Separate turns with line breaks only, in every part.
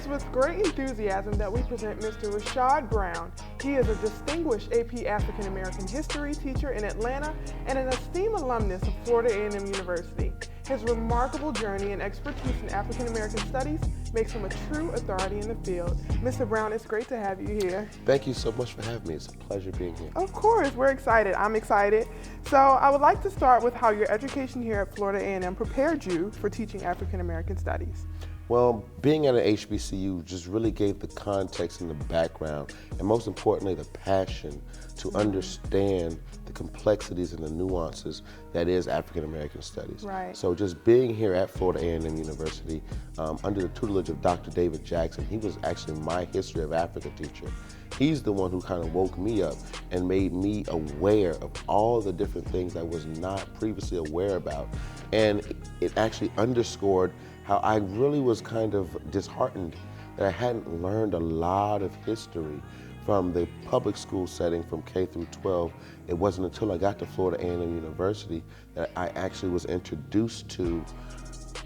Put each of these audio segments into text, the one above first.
is with great enthusiasm that we present Mr. Rashad Brown. He is a distinguished AP African American history teacher in Atlanta and an esteemed alumnus of Florida A&M University. His remarkable journey and expertise in African American studies makes him a true authority in the field. Mr. Brown, it's great to have you here.
Thank you so much for having me. It's a pleasure being here.
Of course, we're excited. I'm excited. So I would like to start with how your education here at Florida A&M prepared you for teaching African American studies.
Well, being at an HBCU just really gave the context and the background, and most importantly, the passion to understand the complexities and the nuances that is African American studies.
Right.
So just being here at Florida A&M University under the tutelage of Dr. David Jackson, he was actually my History of Africa teacher. He's the one who kind of woke me up and made me aware of all the different things I was not previously aware about. And it actually underscored how I really was kind of disheartened that I hadn't learned a lot of history from the public school setting from K through 12. It wasn't until I got to Florida A&M University that I actually was introduced to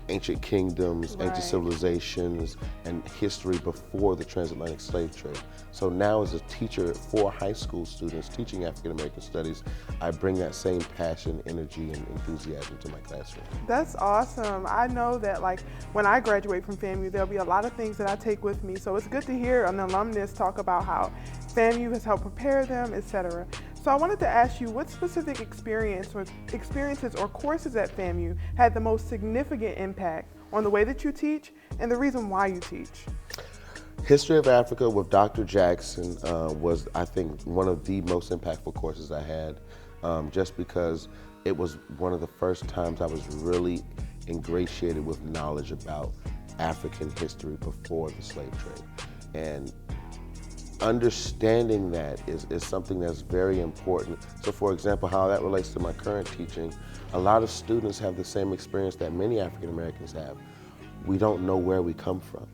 ancient kingdoms, ancient civilizations, and history before the transatlantic slave trade. So now as a teacher for high school students teaching African American studies, I bring that same passion, energy, and enthusiasm to my classroom.
That's awesome. I know that when I graduate from FAMU, there'll be a lot of things that I take with me. So it's good to hear an alumnus talk about how FAMU has helped prepare them, etc. So I wanted to ask you, what specific experiences or courses at FAMU had the most significant impact on the way that you teach and the reason why you teach?
History of Africa with Dr. Jackson was, I think, one of the most impactful courses I had, just because it was one of the first times I was really ingratiated with knowledge about African history before the slave trade. And understanding that is something that's very important. So for example, how that relates to my current teaching, a lot of students have the same experience that many African Americans have. We don't know where we come from,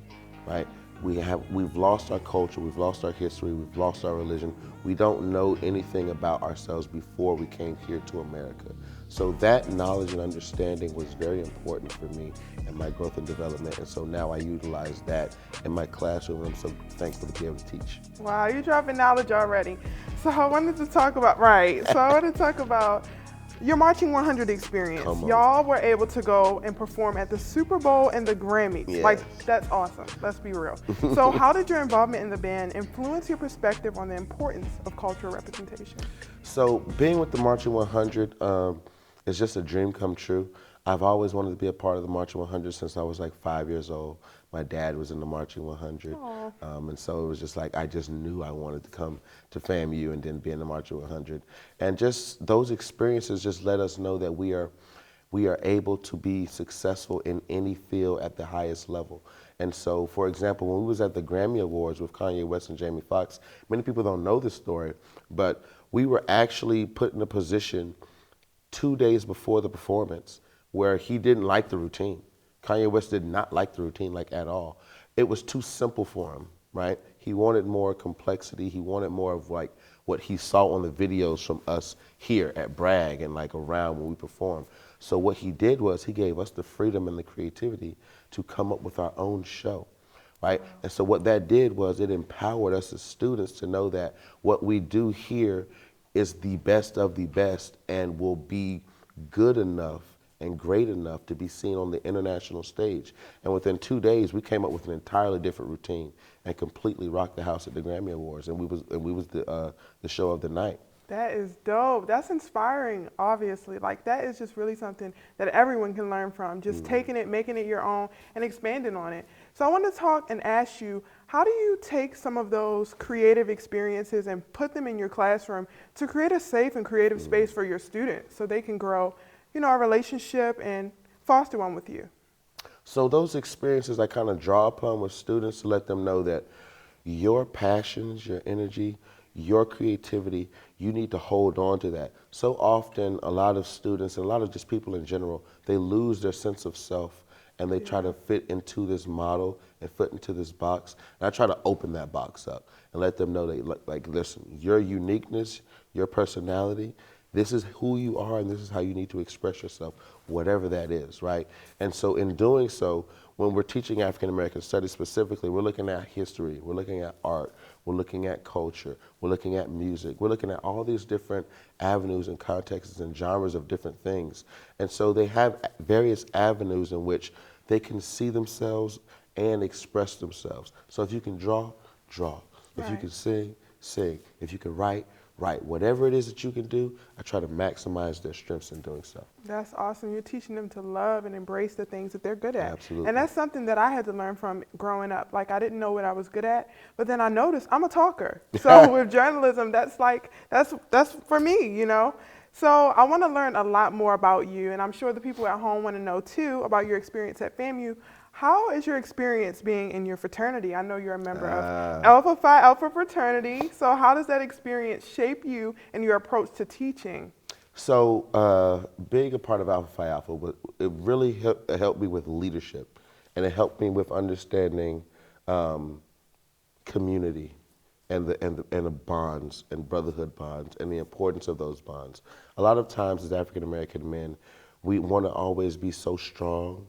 right? We've lost our culture, we've lost our history, we've lost our religion. We don't know anything about ourselves before we came here to America. So that knowledge and understanding was very important for me in my growth and development, and so now I utilize that in my classroom, and I'm so thankful to be able to teach.
Wow, you're dropping knowledge already. So I wanted to talk about, your Marching 100 experience. Y'all were able to go and perform at the Super Bowl and the Grammys.
Yes.
That's awesome, let's be real. So how did your involvement in the band influence your perspective on the importance of cultural representation?
So being with the Marching 100 is just a dream come true. I've always wanted to be a part of the Marching 100 since I was like 5 years old. My dad was in the Marching 100, and so it was just like I just knew I wanted to come to FAMU and then be in the Marching 100. And just those experiences just let us know that we are able to be successful in any field at the highest level. And so, for example, when we was at the Grammy Awards with Kanye West and Jamie Foxx, many people don't know this story, but we were actually put in a position 2 days before the performance where he didn't like the routine. Kanye West did not like the routine at all. It was too simple for him, right? He wanted more complexity. He wanted more of what he saw on the videos from us here at Bragg and around when we performed. So what he did was he gave us the freedom and the creativity to come up with our own show, right? And so what that did was it empowered us as students to know that what we do here is the best of the best and will be good enough and great enough to be seen on the international stage. And within 2 days, we came up with an entirely different routine and completely rocked the house at the Grammy Awards. And we was the show of the night.
That is dope. That's inspiring, obviously. That is just really something that everyone can learn from, just taking it, making it your own, and expanding on it. So I want to talk and ask you, how do you take some of those creative experiences and put them in your classroom to create a safe and creative space for your students so they can grow a relationship and foster one with you?
So those experiences I kind of draw upon with students to let them know that your passions, your energy, your creativity, you need to hold on to that. So often a lot of students and a lot of just people in general, they lose their sense of self and they try to fit into this model and fit into this box. And I try to open that box up and let them know that listen, your uniqueness, your personality, this is who you are and this is how you need to express yourself, whatever that is, right? And so in doing so, when we're teaching African American studies specifically, we're looking at history, we're looking at art, we're looking at culture, we're looking at music, we're looking at all these different avenues and contexts and genres of different things. And so they have various avenues in which they can see themselves and express themselves. So if you can draw, draw. If you
Right.
can sing, sing. If you can write, write. Whatever it is that you can do, I try to maximize their strengths in doing so.
That's awesome. You're teaching them to love and embrace the things that they're good at.
Absolutely.
And that's something that I had to learn from growing up. Like, I didn't know what I was good at, but then I noticed I'm a talker. So with journalism, that's for me, you know? So I want to learn a lot more about you, and I'm sure the people at home want to know too about your experience at FAMU. How is your experience being in your fraternity? I know you're a member of Alpha Phi Alpha fraternity. So how does that experience shape you and your approach to teaching?
So being a part of Alpha Phi Alpha, it really helped me with leadership, and it helped me with understanding community and the bonds and brotherhood bonds and the importance of those bonds. A lot of times as African American men, we want to always be so strong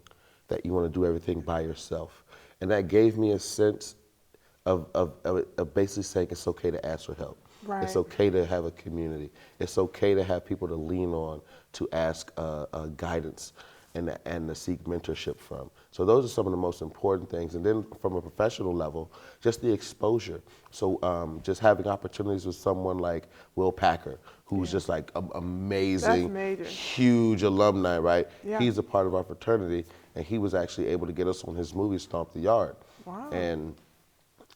that you want to do everything by yourself. And that gave me a sense of basically saying it's okay to ask for help.
Right.
It's okay to have a community. It's okay to have people to lean on, to ask guidance and to seek mentorship from. So those are some of the most important things. And then from a professional level, just the exposure. So just having opportunities with someone like Will Packer, who's just like amazing, huge alumni, right?
Yeah.
He's a part of our fraternity, and he was actually able to get us on his movie Stomp the Yard.
Wow.
And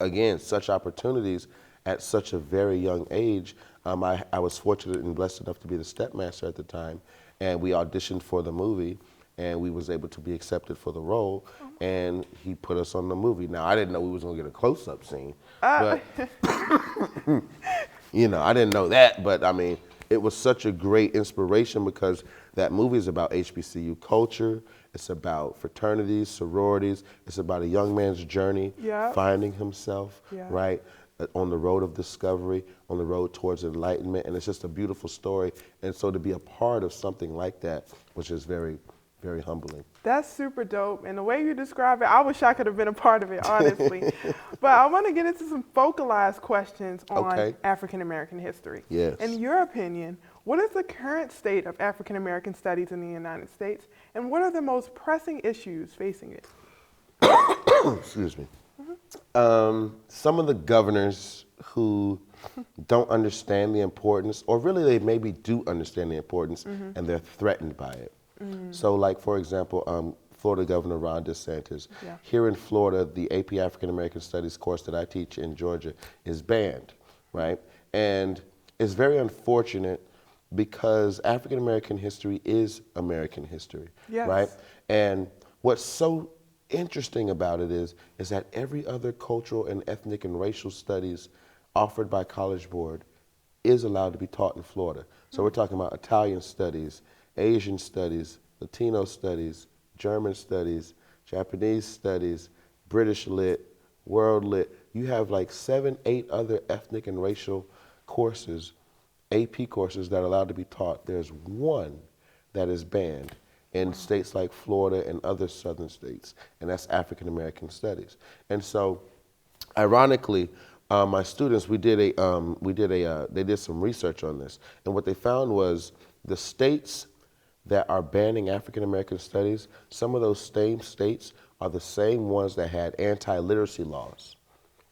again, such opportunities at such a very young age. I was fortunate and blessed enough to be the stepmaster at the time, and we auditioned for the movie, and we was able to be accepted for the role, and he put us on the movie. Now, I didn't know we was gonna get a close-up scene, but you know, I didn't know that, but I mean, it was such a great inspiration because that movie is about HBCU culture, it's about fraternities, sororities, it's about a young man's journey, finding himself, right? On the road of discovery, on the road towards enlightenment, and it's just a beautiful story. And so to be a part of something like that was just very, very humbling.
That's super dope. And the way you describe it, I wish I could have been a part of it, honestly. But I want to get into some focalized questions on African American history.
Yes.
In your opinion, what is the current state of African American studies in the United States, and what are the most pressing issues facing it?
Excuse me. Some of the governors who don't understand the importance, or really they maybe do understand the importance, and they're threatened by it. So like, for example, Florida Governor Ron DeSantis. Here in Florida, the AP African American Studies course that I teach in Georgia is banned, right? And it's very unfortunate because African American history is American history, right? And what's so interesting about it is that every other cultural and ethnic and racial studies offered by College Board is allowed to be taught in Florida. So we're talking about Italian studies, Asian studies, Latino studies, German studies, Japanese studies, British lit, world lit. You have like 7, 8 other ethnic and racial courses, AP courses that are allowed to be taught. There's one that is banned in states like Florida and other southern states, and that's African American studies. And so, ironically, my students, they did some research on this, and what they found was the states that are banning African American studies, some of those same states are the same ones that had anti-literacy laws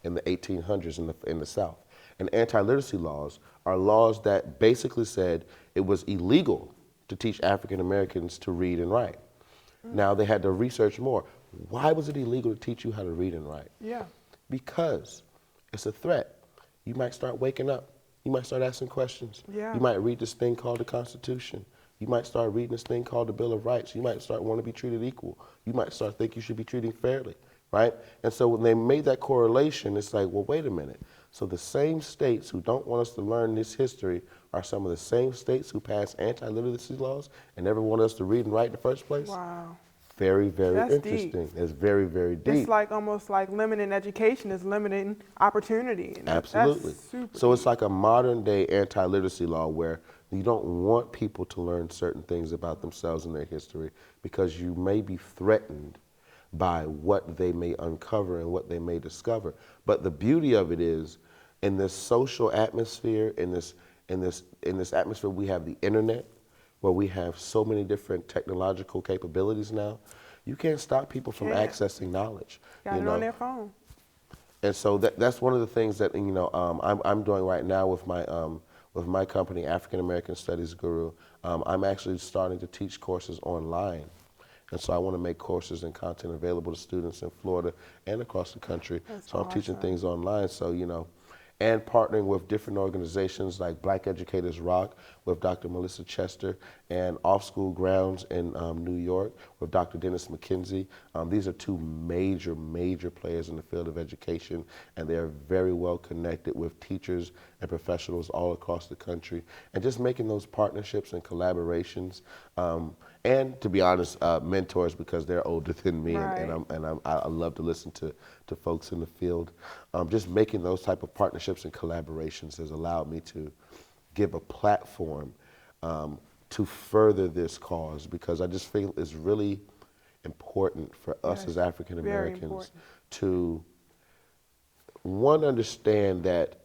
in the 1800s in the South. And anti-literacy laws are laws that basically said it was illegal to teach African Americans to read and write. Now they had to research more. Why was it illegal to teach you how to read and write? Because it's a threat. You might start waking up. You might start asking questions. You might read this thing called the Constitution. You might start reading this thing called the Bill of Rights. You might start wanting to be treated equal. You might start thinking you should be treated fairly, right? And so when they made that correlation, it's like, well, wait a minute. So the same states who don't want us to learn this history are some of the same states who pass anti-literacy laws and never want us to read and write in the first place?
Wow.
Very, very
That's
interesting.
Deep.
It's very, very deep.
It's like almost like limiting education is limiting opportunity.
Absolutely.
That's super
So it's like a modern day anti-literacy law where you don't want people to learn certain things about themselves and their history because you may be threatened by what they may uncover and what they may discover. But the beauty of it is, in this social atmosphere, in this atmosphere, we have the internet, where we have so many different technological capabilities now. You can't stop people from
Can't.
accessing knowledge.
Got
You
it
know,
on their phone.
and so that's one of the things that I'm doing right now with my company, African American Studies Guru. I'm actually starting to teach courses online, and so I want to make courses and content available to students in Florida and across the country.
That's
So I'm teaching
awesome.
things online. So and partnering with different organizations like Black Educators Rock with Dr. Melissa Chester, and Off School Grounds in New York with Dr. Dennis McKenzie. These are two major players in the field of education, and they're very well connected with teachers and professionals all across the country, and just making those partnerships and collaborations. And to be honest, mentors, because they're older than me,
Right.
I love to listen to folks in the field. Just making those type of partnerships and collaborations has allowed me to give a platform to further this cause, because I just feel it's really important for us
Yes,
as African
very
Americans
important.
to, one, understand that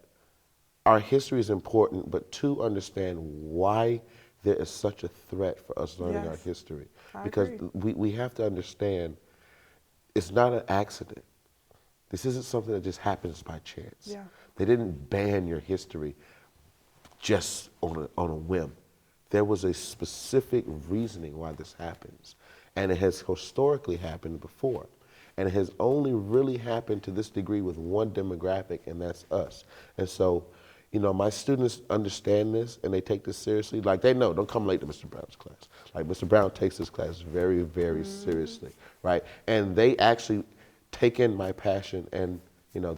our history is important, but two, understand why there is such a threat for us learning our
Yes,
history.
I
Because
agree.
we have to understand it's not an accident. This isn't something that just happens by chance.
Yeah.
They didn't ban your history just on a whim. There was a specific reasoning why this happens. And it has historically happened before. And it has only really happened to this degree with one demographic, and that's us. And so, my students understand this and they take this seriously. Like, they know, don't come late to Mr. Brown's class. Like, Mr. Brown takes his class very seriously, right? And they actually take in my passion, and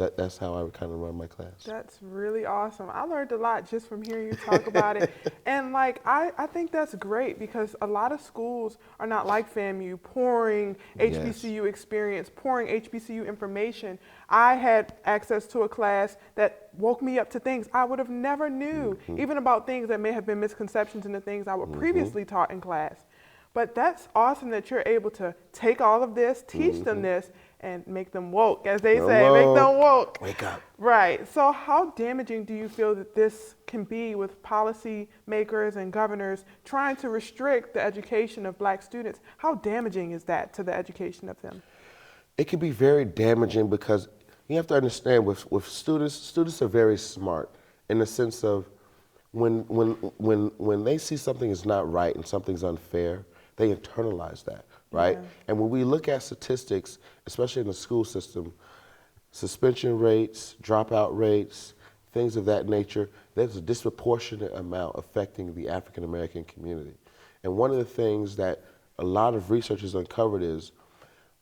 that's how I would kind of run my class.
That's really awesome. I learned a lot just from hearing you talk about it. And I think that's great, because a lot of schools are not like FAMU, pouring HBCU experience, pouring HBCU information. I had access to a class that woke me up to things I would have never knew, even about things that may have been misconceptions in the things I were previously taught in class. But that's awesome that you're able to take all of this, teach them this, and make them woke, as they say, make them woke.
Wake up.
Right. So how damaging do you feel that this can be with policy makers and governors trying to restrict the education of Black students? How damaging is that to the education of them?
It can be very damaging, because you have to understand with students are very smart, in the sense of when they see something is not right and something's unfair, they internalize that, right?
Yeah.
And when we look at statistics, especially in the school system, suspension rates, dropout rates, things of that nature, there's a disproportionate amount affecting the African American community. And one of the things that a lot of research has uncovered is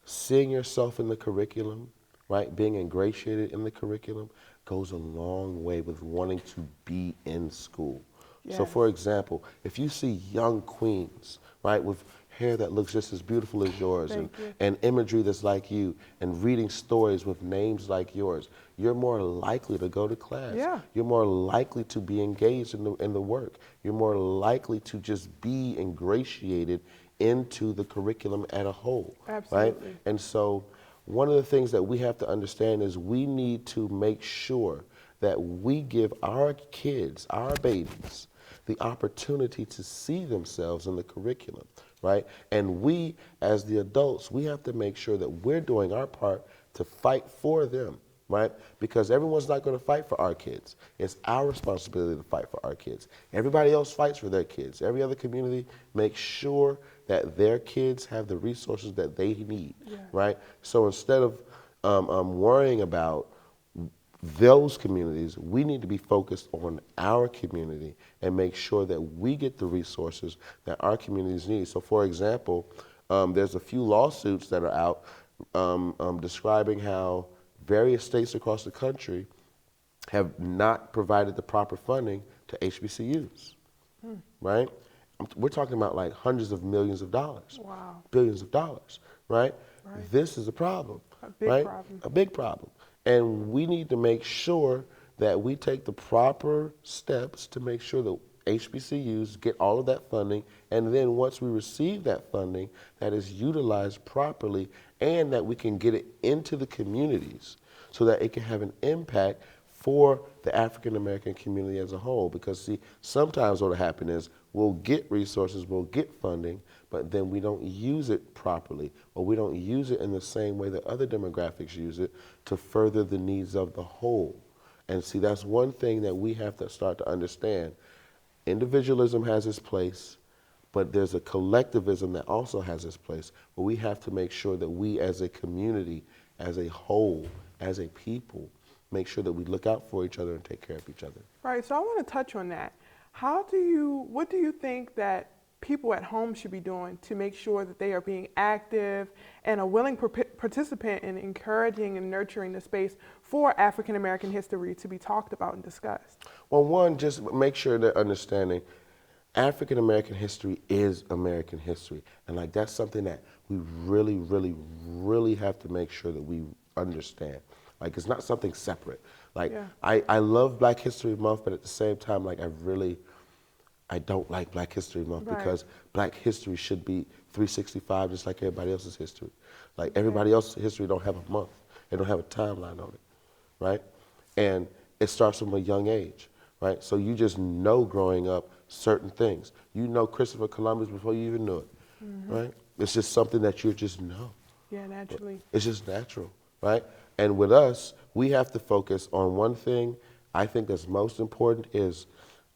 seeing yourself in the curriculum, right? Being ingratiated in the curriculum goes a long way with wanting to be in school. So
Yes.
for example, if you see young queens, right, with hair that looks just as beautiful as yours,
Thank you.
and imagery that's like you, and reading stories with names like yours, you're more likely to go to class.
Yeah.
You're more likely to be engaged in the work. You're more likely to just be ingratiated into the curriculum as a whole.
Absolutely.
Right? And so one of the things that we have to understand is we need to make sure that we give our kids, our babies, the opportunity to see themselves in the curriculum, right? And we, as the adults, we have to make sure that we're doing our part to fight for them, right? Because everyone's not going to fight for our kids. It's our responsibility to fight for our kids. Everybody else fights for their kids. Every other community makes sure that their kids have the resources that they need, right? So instead of worrying about those communities, we need to be focused on our community and make sure that we get the resources that our communities need. So for example, there's a few lawsuits that are out describing how various states across the country have not provided the proper funding to HBCUs, right? We're talking about like hundreds of millions of dollars,
Wow.
billions of dollars, right?
Right.
This is a problem,
A big
right?
problem.
A big problem. And we need to make sure that we take the proper steps to make sure that HBCUs get all of that funding, and then once we receive that funding, that is utilized properly and that we can get it into the communities so that it can have an impact for the African American community as a whole. Because see, sometimes what will happen is we'll get resources, we'll get funding, but then we don't use it properly, or we don't use it in the same way that other demographics use it to further the needs of the whole. And see, that's one thing that we have to start to understand. Individualism has its place, but there's a collectivism that also has its place, where we have to make sure that we as a community, as a whole, as a people, make sure that we look out for each other and take care of each other.
Right, so I want to touch on that. What do you think that people at home should be doing to make sure that they are being active and a willing participant in encouraging and nurturing the space for African American history to be talked about and discussed?
Well, one, just make sure they're understanding African American history is American history. And like that's something that we really, really, really have to make sure that we understand. Like it's not something separate. Like
Yeah.
I love Black History Month, but at the same time, like I don't like Black History Month
Right.
because Black history should be 365 just like everybody else's history. Like everybody else's history don't have a month. They don't have a timeline on it, right? And it starts from a young age, right? So you just know growing up certain things. You know Christopher Columbus before you even knew it, right? It's just something that you just know.
Yeah, naturally.
It's just natural, right? And with us, we have to focus on one thing I think that's most important is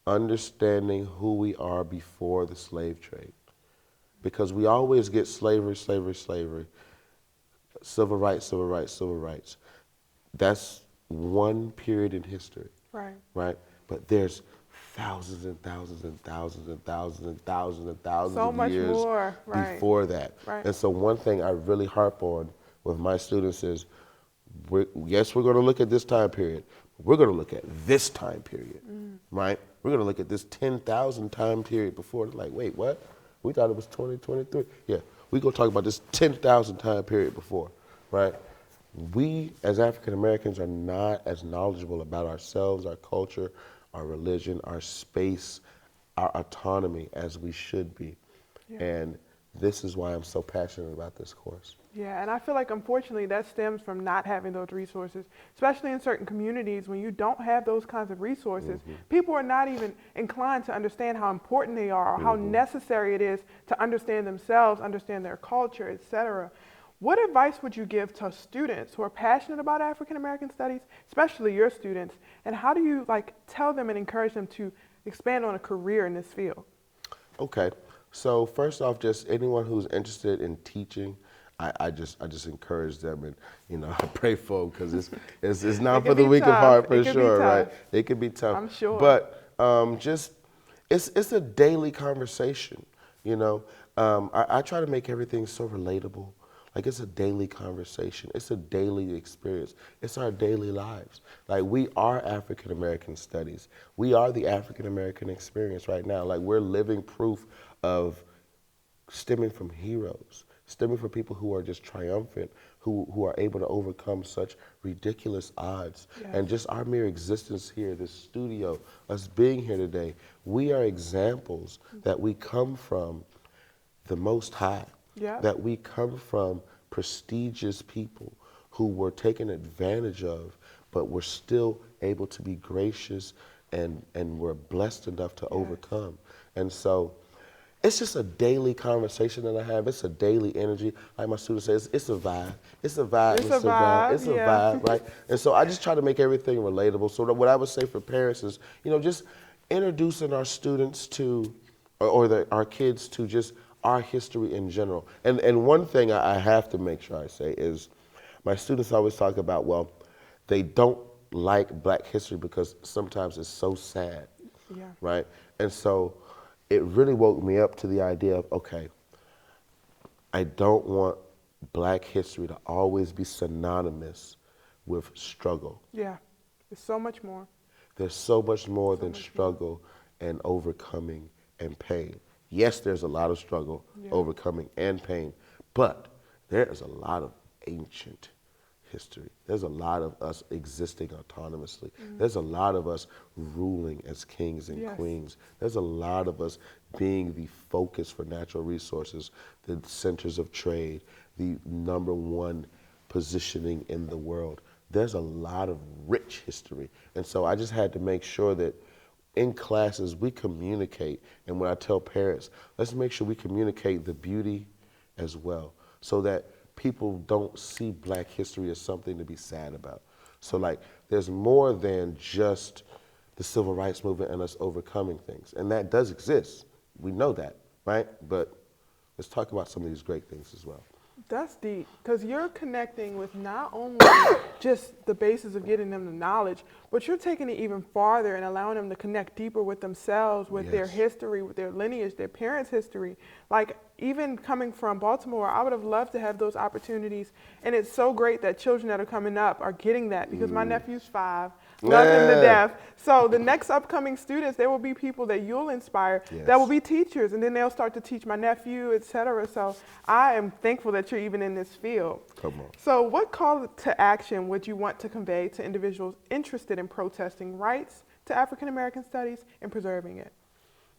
understanding who we are before the slave trade. Because we always get slavery, slavery, slavery, civil rights, civil rights, civil rights. That's one period in history,
Right.
right? But there's thousands and thousands and thousands and thousands and thousands and thousands
So
of
much
years
more, right.
before that.
Right.
And so one thing I really harp on with my students is, yes, we're going to look at this time period. We're going to look at this time period, right? We're going to look at this 10,000 time period before. Like, wait, what? We thought it was 2023. Yeah, we're going to talk about this 10,000 time period before, right? We, as African Americans, are not as knowledgeable about ourselves, our culture, our religion, our space, our autonomy as we should be.
Yeah.
And this is why I'm so passionate about this course.
Yeah, and I feel like unfortunately that stems from not having those resources, especially in certain communities when you don't have those kinds of resources. People are not even inclined to understand how important they are or how necessary it is to understand themselves, understand their culture, etc. What advice would you give to students who are passionate about African American studies, especially your students, and how do you tell them and encourage them to expand on a career in this field?
Okay, so first off, just anyone who's interested in teaching, I just encourage them, and I pray for them because it's not for the weak of heart for sure, right? It can be tough.
I'm sure.
But it's a daily conversation, I try to make everything so relatable. Like it's a daily conversation. It's a daily experience. It's our daily lives. Like we are African American studies. We are the African American experience right now. Like we're living proof of stemming from heroes, stemming from people who are just triumphant, who are able to overcome such ridiculous odds.
Yes.
And just our mere existence here, this studio, us being here today, we are examples that we come from the Most High.
Yeah.
That we come from prestigious people who were taken advantage of, but were still able to be gracious and were blessed enough to overcome. And so it's just a daily conversation that I have. It's a daily energy. Like my students say, it's a vibe. It's a vibe.
It's a vibe.
It's a vibe, right? And so I just try to make everything relatable. So what I would say for parents is, just introducing our students to, our kids to just our history in general. And one thing I have to make sure I say is my students always talk about, well, they don't like Black history because sometimes it's so sad, right? And so it really woke me up to the idea of, okay, I don't want Black history to always be synonymous with struggle.
Yeah, there's so much more.
There's so much more than struggle and overcoming and pain. Yes, there's a lot of struggle, overcoming, and pain, but there is a lot of ancient history. There's a lot of us existing autonomously. There's a lot of us ruling as kings and queens. There's a lot of us being the focus for natural resources, the centers of trade, the #1 positioning in the world. There's a lot of rich history. And so I just had to make sure that in classes we communicate. And when I tell parents, let's make sure we communicate the beauty as well, so that people don't see Black history as something to be sad about. So like, there's more than just the civil rights movement and us overcoming things. And that does exist. We know that, right? But let's talk about some of these great things as well.
That's deep, because you're connecting with not only just the basis of getting them the knowledge, but you're taking it even farther and allowing them to connect deeper with themselves, with their history, with their lineage, their parents' history. Like, even coming from Baltimore, I would have loved to have those opportunities. And it's so great that children that are coming up are getting that, because my nephew's 5, love him to death. So the next upcoming students, there will be people that you'll inspire that will be teachers, and then they'll start to teach my nephew, etc. So I am thankful that you're even in this field.
Come on.
So what call to action would you want to convey to individuals interested in protesting rights to African American studies and preserving it?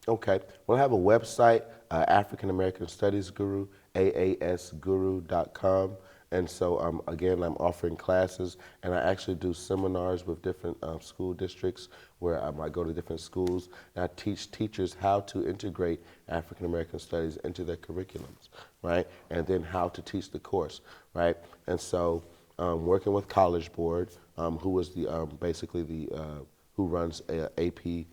Okay, well, I have a website, African American Studies Guru, aasguru.com. And so, again, I'm offering classes, and I actually do seminars with different school districts where I go to different schools, and I teach teachers how to integrate African American studies into their curriculums, right? And then how to teach the course, right? And so, working with College Board, who was the basically the who runs AP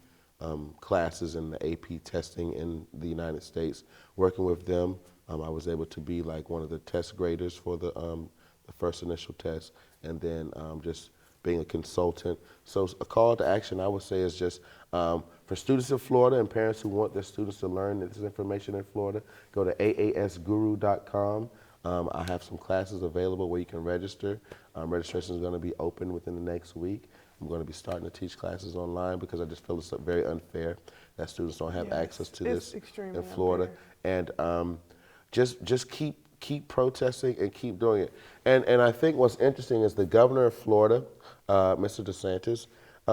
classes and the AP testing in the United States, working with them. I was able to be like one of the test graders for the first initial test, and then just being a consultant. So a call to action, I would say, is just for students in Florida and parents who want their students to learn this information in Florida, go to aasguru.com. I have some classes available where you can register. Registration is going to be open within the next week. I'm going to be starting to teach classes online because I just feel it's very unfair that students don't have access to this in Florida. Unfair. And just keep protesting and keep doing it. And I think what's interesting is the governor of Florida, Mr. DeSantis,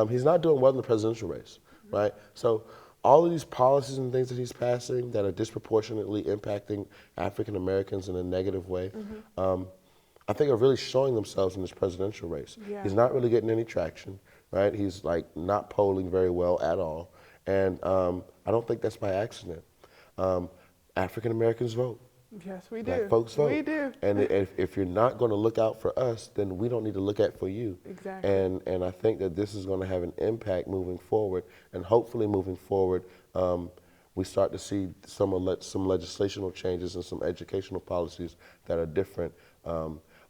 he's not doing well in the presidential race, right? So all of these policies and things that he's passing that are disproportionately impacting African Americans in a negative way, I think are really showing themselves in this presidential race. Yeah. He's not really getting any traction, right? He's like not polling very well at all. And I don't think that's by accident. African Americans vote.
Yes, we do.
Black folks vote.
We do.
And if you're not going to look out for us, then we don't need to look out for you.
Exactly.
And I think that this is going to have an impact moving forward. And hopefully moving forward, we start to see some legislational changes and some educational policies that are different.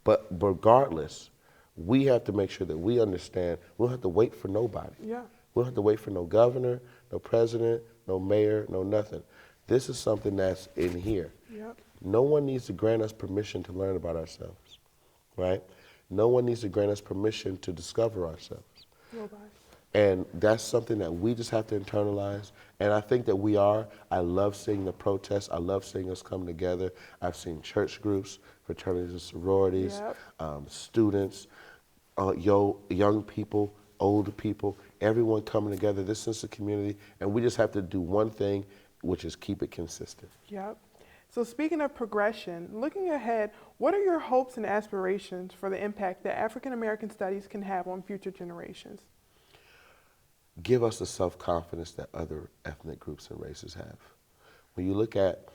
But regardless, we have to make sure that we understand we don't have to wait for nobody.
Yeah.
We don't have to wait for no governor, no president, no mayor, no nothing. This is something that's in here.
Yep.
No one needs to grant us permission to learn about ourselves, right? No one needs to grant us permission to discover ourselves.
Nobody.
And that's something that we just have to internalize. And I think that we are. I love seeing the protests. I love seeing us come together. I've seen church groups, fraternities and sororities, students, young people, older people, everyone coming together, this sense of community. And we just have to do one thing, which is keep it consistent.
Yep. So speaking of progression, looking ahead, what are your hopes and aspirations for the impact that African American studies can have on future generations?
Give us the self-confidence that other ethnic groups and races have. When you look at,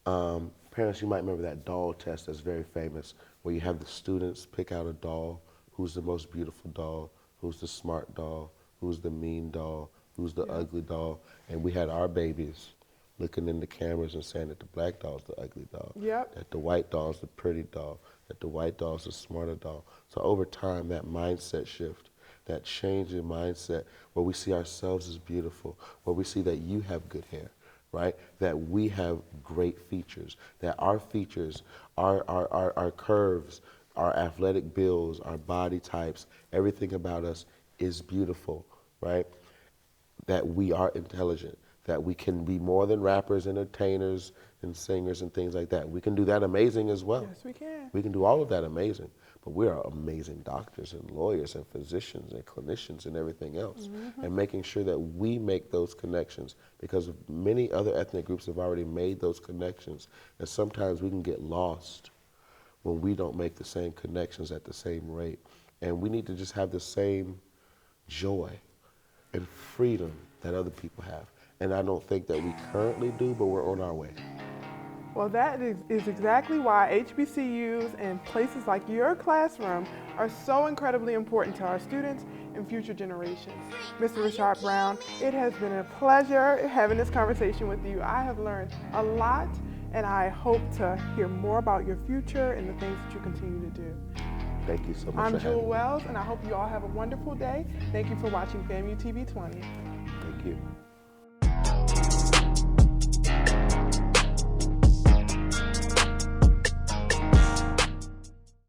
parents, you might remember that doll test that's very famous, where you have the students pick out a doll, who's the most beautiful doll, who's the smart doll, who's the mean doll, who's the ugly doll, and we had our babies looking in the cameras and saying that the black doll's the ugly doll, that the white doll's the pretty doll, that the white doll's the smarter doll. So over time, that mindset shift, that change in mindset, where we see ourselves as beautiful, where we see that you have good hair, right? That we have great features, that our features, our curves, our athletic builds, our body types, everything about us is beautiful, right? That we are intelligent, that we can be more than rappers, entertainers, and singers and things like that. We can do that amazing as well.
Yes, we can.
We can do all of that amazing, but we are amazing doctors and lawyers and physicians and clinicians and everything else. And making sure that we make those connections, because many other ethnic groups have already made those connections, and sometimes we can get lost when we don't make the same connections at the same rate. And we need to just have the same joy and freedom that other people have. And I don't think that we currently do, but we're on our way.
Well, that is exactly why HBCUs and places like your classroom are so incredibly important to our students and future generations. Mr. Rashad Brown, it has been a pleasure having this conversation with you. I have learned a lot, and I hope to hear more about your future and the things that you continue to do.
Thank you so much for
I'm
having
Jewel
me.
Wells, and I hope you all have a wonderful day. Thank you for watching FAMU TV 20.
Thank you.